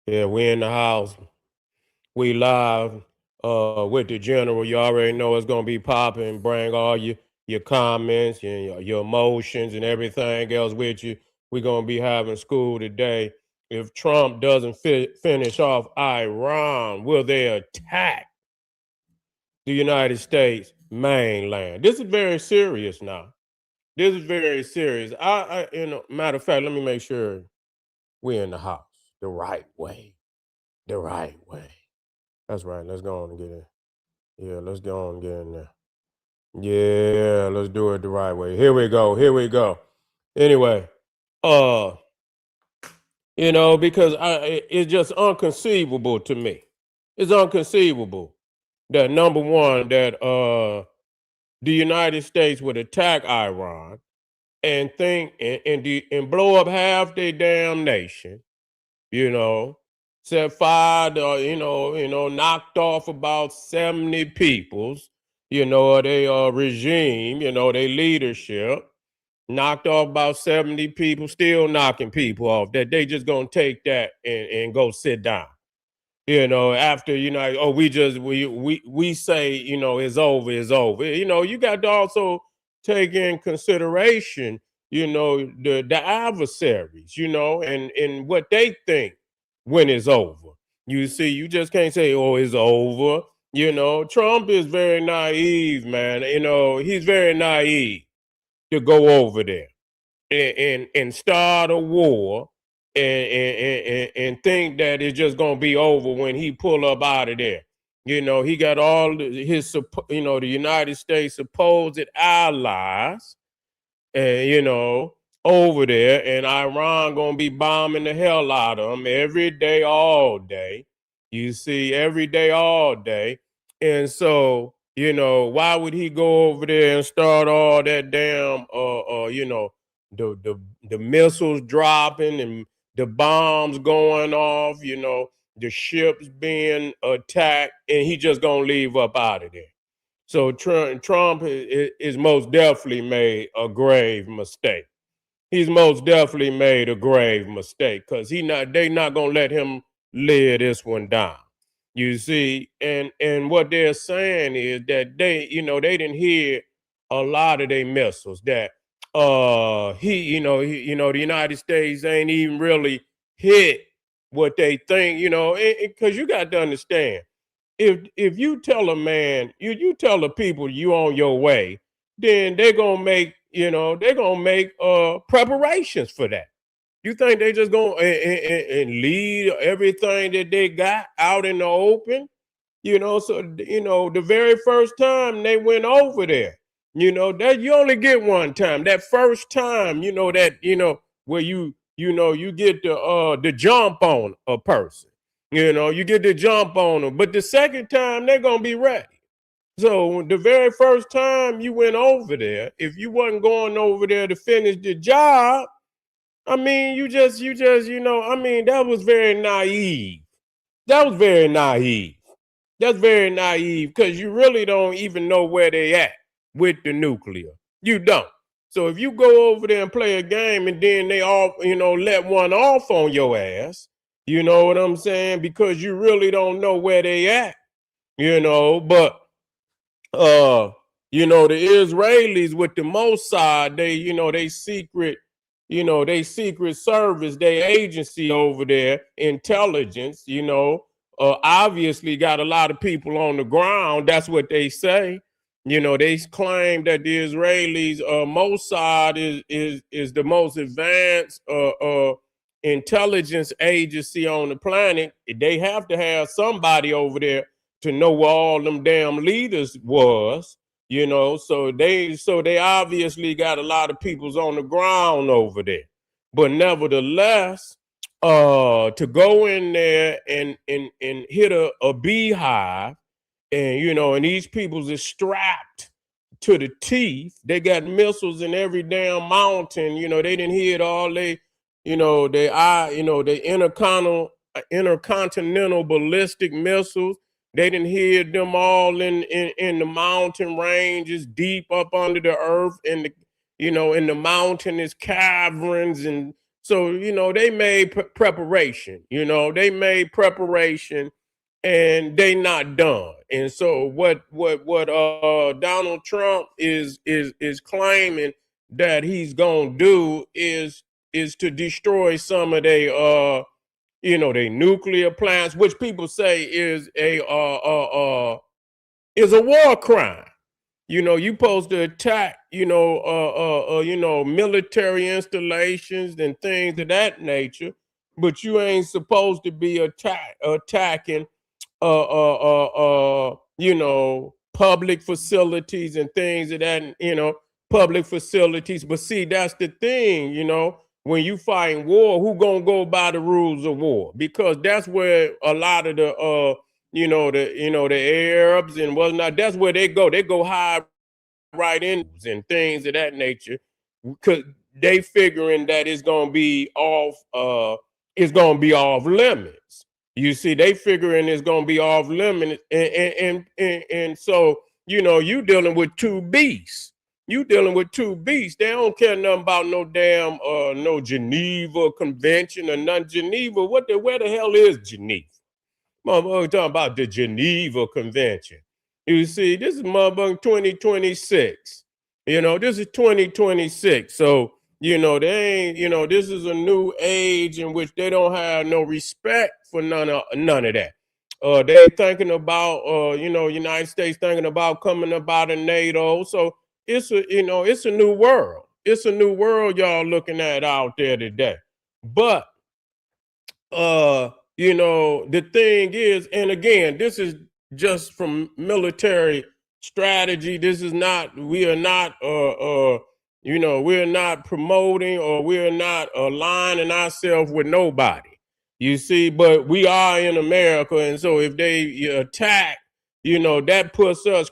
Yeah, we in the house. We live with the general. You already know it's gonna be popping. Bring all your comments and your emotions and everything else with you. We're gonna be having school today. If Trump doesn't finish off Iran, will they attack the United States mainland? This is very serious now. This is very serious. Matter of fact, let me make sure we're in the house the right way. The right way. That's right. Let's go on and get in. Yeah, let's go on and get in there. Yeah, let's do it the right way. Here we go. Here we go. Anyway, uh, because it's just unconceivable to me. It's unconceivable that number one, that the United States would attack Iran and think and blow up half their damn nation, you know, set fire, knocked off about 70 peoples, they regime, their leadership, knocked off about 70 people, still knocking people off, that they just gonna take that and go sit down. After, oh, we say, it's over, it's over. You got to also take in consideration, the adversaries, and what they think when it's over. You see, you just can't say, oh, it's over. Trump is very naive, man. He's very naive to go over there and start a war and think that it's just gonna be over when he pull up out of there. He got all his the United States supposed allies, and over there, and Iran gonna be bombing the hell out of them every day, all day. You see, every day, all day, and so why would he go over there and start all that damn the missiles dropping and the bombs going off, the ships being attacked, and he just gonna leave up out of there. So Trump is most definitely made a grave mistake. He's most definitely made a grave mistake because they not gonna let him live this one down. You see, and what they're saying is that they didn't hear a lot of their missiles that the United States ain't even really hit what they think, because you got to understand, if you tell a man, you tell the people you on your way, then they're gonna make preparations for that. You think they just gonna and leave everything that they got out in the open? So the very first time they went over there, that you only get one time. That first time, where you get the jump on a person. You get the jump on them. But the second time they're gonna be ready. So the very first time you went over there, if you wasn't going over there to finish the job, I mean, that was very naive. That was very naive. That's very naive because you really don't even know where they at with the nuclear. You don't. So if you go over there and play a game and then they all, let one off on your ass, you know what I'm saying? Because you really don't know where they at, but the Israelis with the Mossad, they secret service, they agency over there, intelligence, obviously got a lot of people on the ground. That's what they say. They claim that the Israelis, Mossad is the most advanced intelligence agency on the planet. They have to have somebody over there to know where all them damn leaders was, so they obviously got a lot of peoples on the ground over there. But nevertheless, to go in there and hit a beehive, and these peoples is strapped to the teeth. They got missiles in every damn mountain. They didn't hit all the intercontinental ballistic missiles. They didn't hear them all in the mountain ranges, deep up under the earth, in the mountainous caverns and So, they made preparation, they made preparation and they not done. And so what Donald Trump is claiming that he's gonna do is to destroy some of their nuclear plants, which people say is a war crime. You supposed to attack, military installations and things of that nature, but you ain't supposed to be attacking public facilities and things of that, public facilities. But see, that's the thing, when you fighting war, who gonna go by the rules of war? Because that's where a lot of the Arabs and whatnot, that's where they go. They go hide right in and things of that nature, because they figuring that it's gonna be off limits. You see, they figuring it's gonna be off limits, and so you dealing with two beasts. You dealing with two beasts. They don't care nothing about no damn no Geneva Convention or none. Geneva, where the hell is Geneva? Motherfucker talking about the Geneva Convention. You see, this is motherfucking 2026. This is 2026. So, they ain't, this is a new age in which they don't have no respect for none of that. They thinking about United States thinking about coming up out of NATO. So it's a new world. It's a new world y'all looking at out there today. But the thing is, and again, this is just from military strategy. This is not, we are not we're not promoting, or we're not aligning ourselves with nobody. You see, but we are in America, and so if they attack, that puts us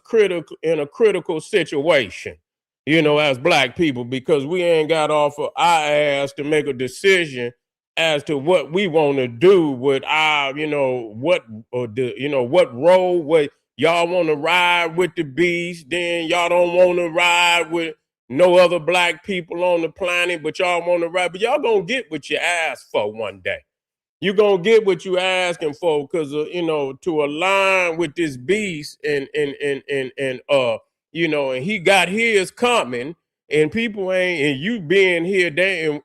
in a critical situation, as black people, because we ain't got off of our ass to make a decision as to what we want to do with our, what role, what y'all want to ride with the beast, then y'all don't want to ride with no other black people on the planet, but y'all want to ride, but y'all gonna get what you asked for one day. You're gonna get what you asking for, because to align with this beast, and he got his coming, and people ain't, and you being here,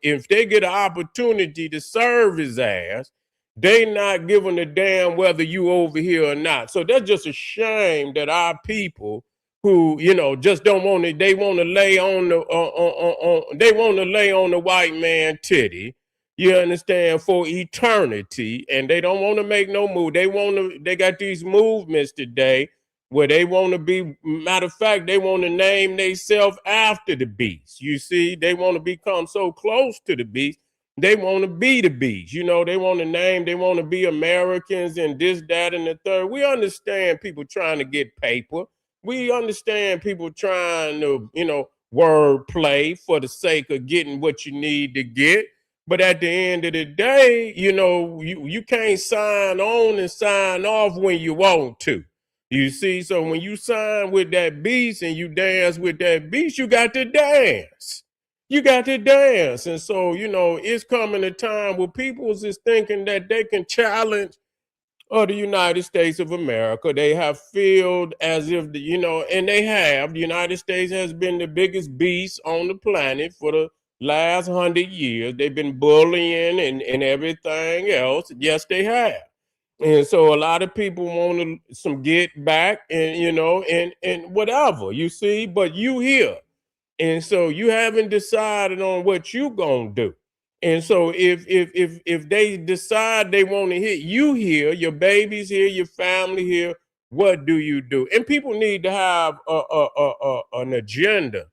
if they get an opportunity to serve his ass, they not giving a damn whether you over here or not. So that's just a shame that our people who just don't want to, they want to lay on they want to lay on the white man titty, you understand, for eternity, and they don't want to make no move. They got these movements today where they want to be, matter of fact, they want to name themselves after the beast. You see, they want to become so close to the beast. They want to be the beast. They want to name, they want to be Americans and this, that, and the third. We understand people trying to get paper. We understand people trying to, word play for the sake of getting what you need to get. But at the end of the day, you can't sign on and sign off when you want to. You see, so when you sign with that beast and you dance with that beast, you got to dance. You got to dance. And so, it's coming a time where people is thinking that they can challenge the United States of America. They have felt as if, and they have. The United States has been the biggest beast on the planet for the last 100 years. They've been bullying and everything else. Yes, they have. And so a lot of people want some get back, and and whatever, you see, but you here. And so you haven't decided on what you gonna do. And so if they decide they want to hit you here, your baby's here, your family here, what do you do? And people need to have an agenda,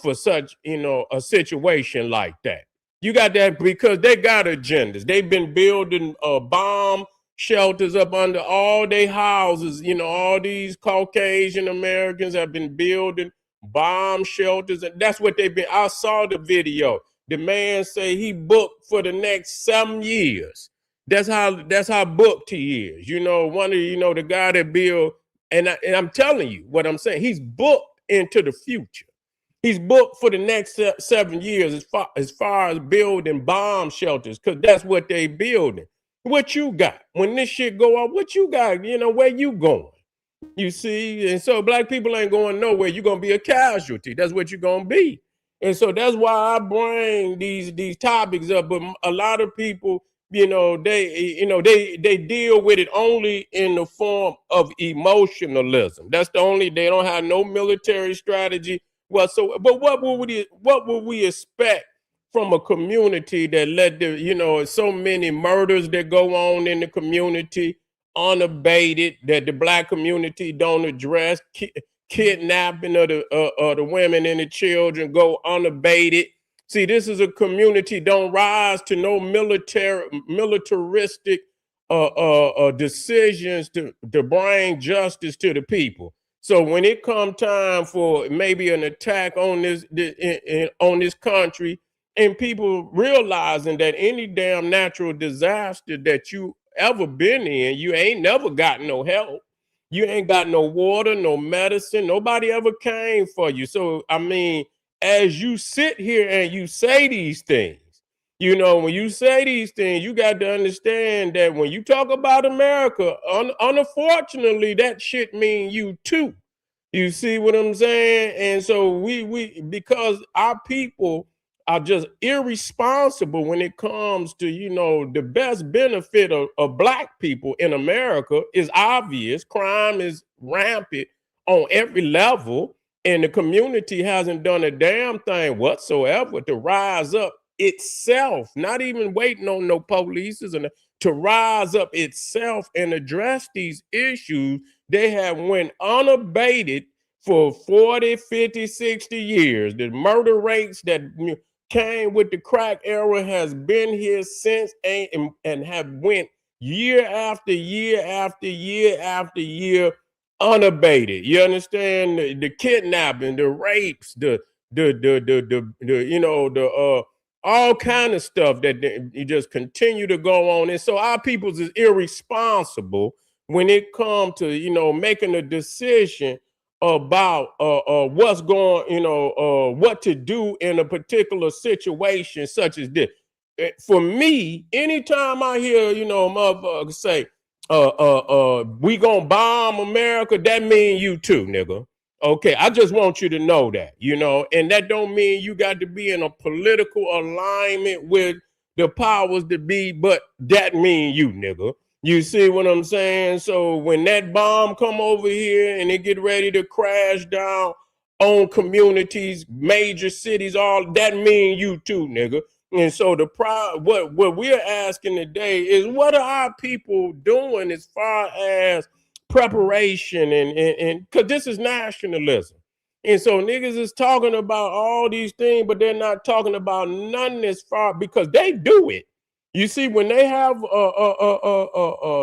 for such, a situation like that. You got that, because they got agendas. They've been building bomb shelters up under all their houses. All these Caucasian Americans have been building bomb shelters, and that's what they've been. I saw the video. The man say he booked for the next 7 years. That's how booked he is. One of the guy that build, and I'm telling you what I'm saying. He's booked into the future. He's booked for the next 7 years as far as building bomb shelters, because that's what they building. What you got? When this shit go off, what you got? Where you going? You see, and so black people ain't going nowhere. You're gonna be a casualty. That's what you're gonna be. And so that's why I bring these topics up. But a lot of people, they deal with it only in the form of emotionalism. That's the only. They don't have no military strategy whatsoever. But what would we expect from a community that so many murders that go on in the community unabated, that the black community don't address, kidnapping of the women and the children go unabated. See, this is a community don't rise to no militaristic decisions to bring justice to the people. So when it come time for maybe an attack on this country, and people realizing that any damn natural disaster that you ever been in, you ain't never got no help. You ain't got no water, no medicine. Nobody ever came for you. So, I mean, as you sit here and you say these things, when you say these things, you got to understand that when you talk about America, unfortunately, that shit mean you too. You see what I'm saying? And so because our people are just irresponsible when it comes to, the best benefit of black people in America is obvious. Crime is rampant on every level, and the community hasn't done a damn thing whatsoever to rise up itself, not even waiting on no police, to rise up itself and address these issues. They have went unabated for 40, 50, 60 years. The murder rates that came with the crack era has been here since, and have went year after year after year after year unabated. You understand? The kidnapping, the rapes, the all kind of stuff that you just continue to go on. And so our peoples is irresponsible when it comes to making a decision about what's going, what to do in a particular situation such as this. For me, anytime I hear, motherfuckers say, we gonna bomb America, that mean you too, nigga. Okay, I just want you to know that, and that don't mean you got to be in a political alignment with the powers that be, but that mean you, nigga. You see what I'm saying? So when that bomb come over here and it get ready to crash down on communities, major cities, all that mean you too, nigga. And so what we're asking today is, what are our people doing as far as preparation and because this is nationalism. And so niggas is talking about all these things, but they're not talking about none as far, because they do it. You see, when they have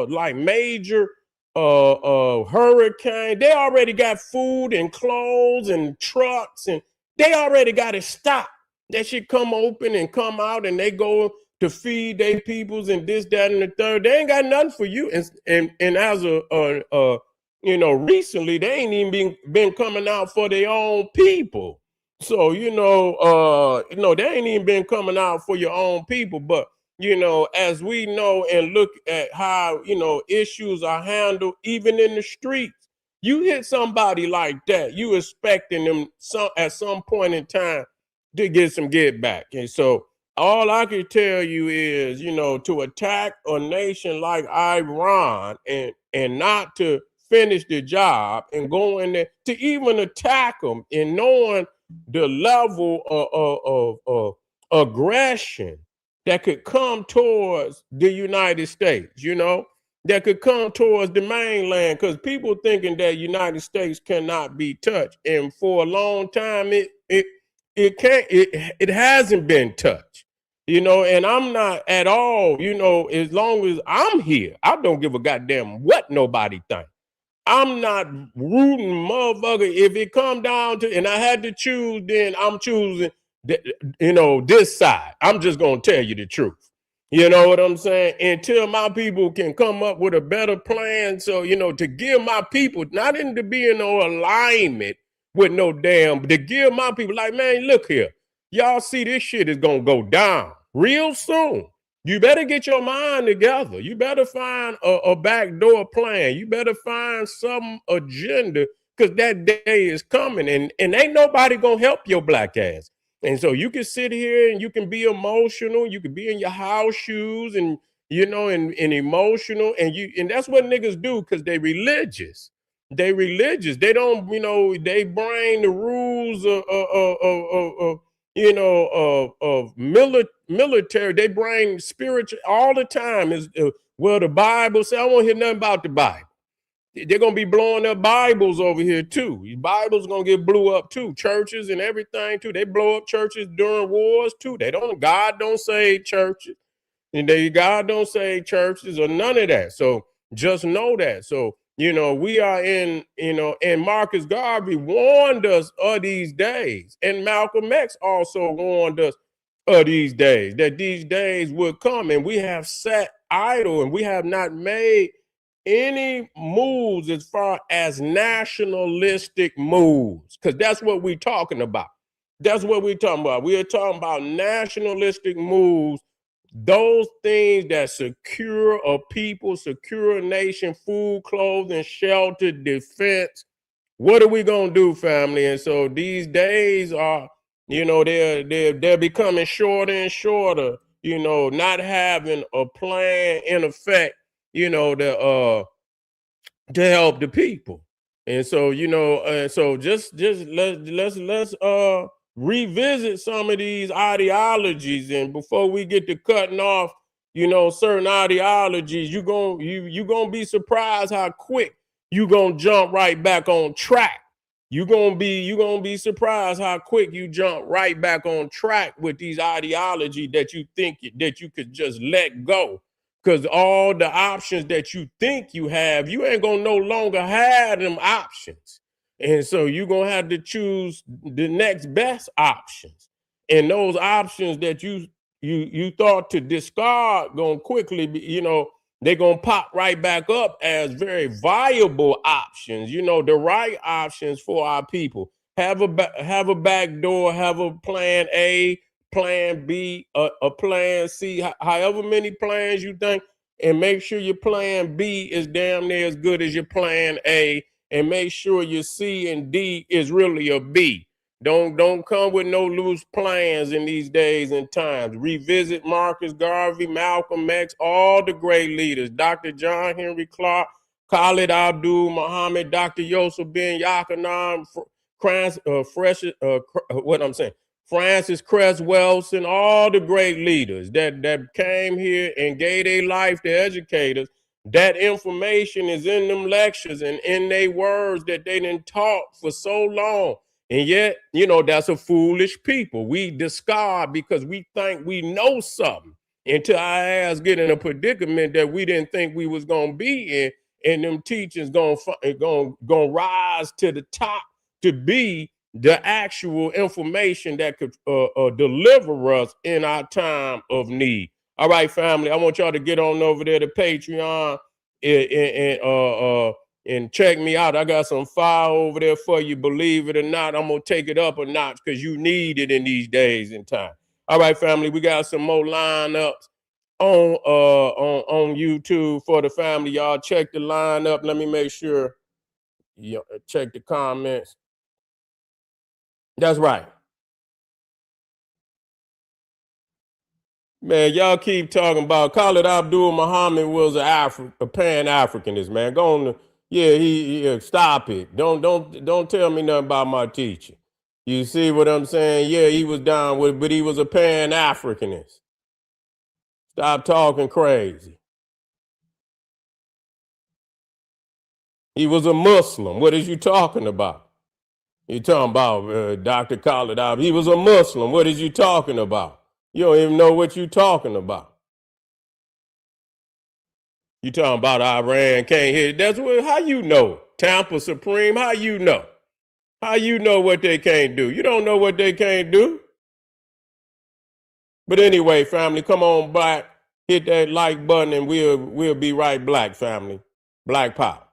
like major hurricane, they already got food and clothes and trucks, and they already got it stopped. That shit come open and come out, and they go to feed their peoples and this, that, and the third. They ain't got nothing for you. And as recently they ain't even been coming out for their own people. So they ain't even been coming out for your own people. But as we know and look at how issues are handled even in the streets, you hit somebody like that, you expecting them at some point in time to get some get back. And so all I can tell you is, to attack a nation like Iran and not to finish the job and go in there to even attack them, and knowing the level of aggression that could come towards the United States, that could come towards the mainland, because people thinking that United States cannot be touched. And for a long time, it hasn't been touched, and I'm not at all, as long as I'm here, I don't give a goddamn what nobody thinks. I'm not rooting, motherfucker. If it come down to, and I had to choose, then I'm choosing, this side. I'm just going to tell you the truth. You know what I'm saying? Until my people can come up with a better plan. So, to give my people, not into being no alignment with no damn, to give my people like, man, look here. Y'all see this shit is gonna go down real soon. You better get your mind together. You better find a backdoor plan. You better find some agenda because that day is coming and ain't nobody gonna help your black ass. And so you can sit here and you can be emotional. You can be in your house shoes and and emotional. And that's what niggas do because they religious. They religious. They don't, they bring the rules of military. They bring spiritual all the time. Is well, the Bible say I won't hear nothing about the Bible. They're gonna be blowing up Bibles over here too. Bibles gonna get blew up too. Churches and everything too. They blow up churches during wars too. God don't save churches. And God don't save churches or none of that. So just know that. So, we are and Marcus Garvey warned us of these days. And Malcolm X also warned us of these days, that these days would come. And we have sat idle and we have not made any moves as far as nationalistic moves, because that's what we're talking about. That's what we're talking about. We are talking about nationalistic moves, those things that secure a people, secure a nation, food, clothing, shelter, defense. What are we gonna do, family? And so these days are, they're becoming shorter and shorter. Not having a plan in effect. To help the people. And so, so just let's revisit some of these ideologies. And before we get to cutting off, certain ideologies, you gonna be surprised how quick you gonna jump right back on track. You gonna be surprised how quick you jump right back on track with these ideology that you think that you could just let go. Because all the options that you think you have, you ain't gonna no longer have them options. And so you're gonna have to choose the next best options. And those options that you thought to discard gonna quickly be, they're gonna pop right back up as very viable options, the right options for our people. Have a back door, have a plan A, plan B, a plan C, however many plans you think, and make sure your plan B is damn near as good as your plan A, and make sure your C and D is really a B. Don't come with no loose plans in these days and times. Revisit Marcus Garvey, Malcolm X, all the great leaders, Dr. John Henry Clark, Khalid Abdul Muhammad, Dr. Yusuf bin Yakanan, Francis Cress Welsing, all the great leaders that came here and gave their life to educators. That information is in them lectures and in their words that they done taught for so long. And yet, that's a foolish people. We discard because we think we know something until our ass get in a predicament that we didn't think we was going to be in. And them teachers gonna rise to the top to be the actual information that could deliver us in our time of need. All right, family, I want y'all to get on over there to Patreon and check me out. I got some fire over there for you. Believe it or not, I'm gonna take it up a notch because you need it in these days and time. All right, family, we got some more lineups on YouTube for the family. Y'all check the lineup. Let me make sure you check the comments. That's right. Man, y'all keep talking about Khalid Abdul Muhammad was a Pan-Africanist, man. Go on, stop it. Don't tell me nothing about my teacher. You see what I'm saying? Yeah, he was down with, but he was a Pan-Africanist. Stop talking crazy. He was a Muslim. What is you talking about? You talking about Dr. Khalid Abdul? He was a Muslim. What is you talking about? You don't even know what you talking about. You talking about Iran can't hit. That's what. How you know? Tampa Supreme. How you know? How you know what they can't do? You don't know what they can't do. But anyway, family, come on back, hit that like button, and we'll be right back, family. Black Pop.